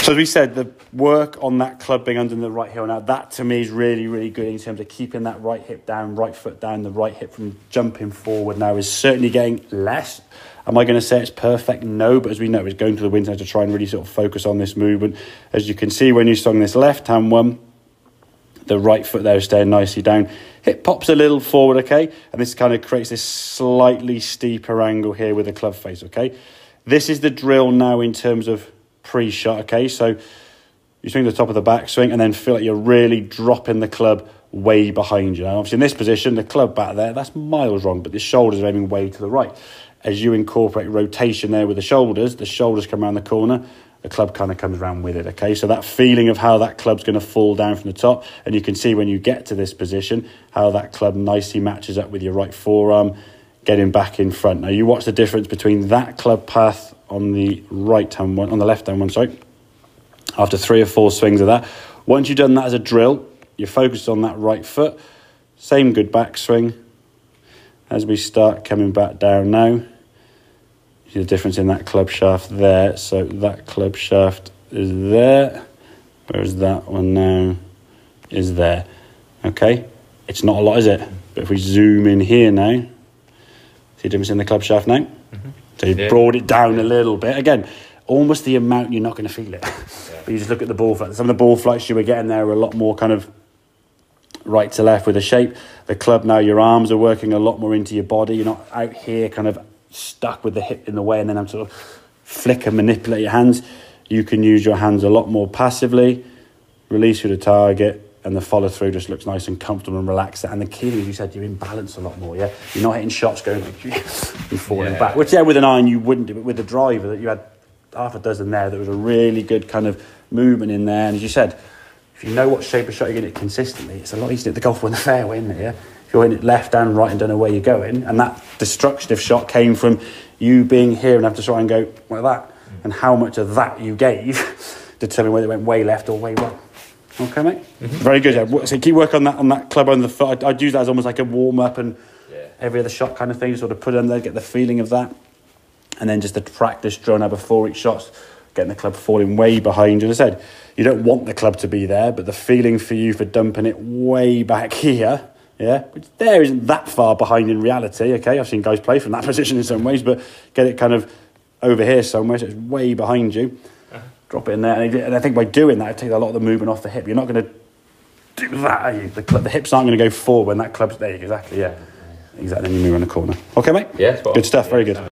So as we said, the work on that club being under the right heel now, that to me is really, really good in terms of keeping that right hip down, right foot down, the right hip from jumping forward now is certainly getting less. Am I going to say it's perfect? No, but as we know, it's going to the wind to try and really sort of focus on this movement. As you can see, when you swung this left-hand one, the right foot there is staying nicely down. Hip pops a little forward, okay? And this kind of creates this slightly steeper angle here with the club face, okay? This is the drill now in terms of pre-shot, okay? So you swing the top of the backswing and then feel like you're really dropping the club way behind you. Now, obviously in this position, the club back there, that's miles wrong, but the shoulders are aiming way to the right. As you incorporate rotation there with the shoulders come around the corner, the club kind of comes around with it, okay? So that feeling of how that club's going to fall down from the top, and you can see when you get to this position, how that club nicely matches up with your right forearm, getting back in front. Now, you watch the difference between that club path on the right-hand one, on the left-hand one, sorry, after 3 or 4 swings of that. Once you've done that as a drill, you're focused on that right foot. Same good backswing. As we start coming back down now, see the difference in that club shaft there. So that club shaft is there, whereas that one now is there. Okay, it's not a lot, is it? But if we zoom in here now, see the difference in the club shaft now? Mm-hmm. So you've brought it down a little bit. Again, almost the amount you're not going to feel it. But you just look at the ball flight. Some of the ball flights you were getting there were a lot more kind of right to left with the shape. The club now, your arms are working a lot more into your body. You're not out here kind of stuck with the hip in the way and then I'm sort of flick and manipulate your hands. You can use your hands a lot more passively, release through the target, and the follow through just looks nice and comfortable and relaxed. And the key, as you said, you're in balance a lot more, yeah? You're not hitting shots going like you're falling back, which with an iron you wouldn't do, but with the driver that you had half a dozen there, there was a really good kind of movement in there. And as you said, if you know what shape of shot you're getting it consistently, it's a lot easier to hit the golf in the fairway, isn't it, yeah? If you're hitting it left and right and don't know where you're going, and that destructive shot came from you being here and have to try and go like that, and how much of that you gave determine whether it went way left or way right. Okay, mate? Mm-hmm. Very good. Yeah. So keep working on that club on the foot. I'd use that as almost like a warm-up and every other shot kind of thing, sort of put it on there, get the feeling of that. And then just the practice drill now before each shot, getting the club falling way behind you. As I said, you don't want the club to be there, but the feeling for you for dumping it way back here, yeah, which there isn't that far behind in reality, okay? I've seen guys play from that position in some ways, but get it kind of over here somewhere, so it's way behind you. Drop it in there, and I think by doing that, it takes a lot of the movement off the hip. You're not going to do that, are you? The hips aren't going to go forward when that club's there. Exactly, yeah. Exactly, then you move around the corner. Okay, mate? Yeah, good stuff, very good.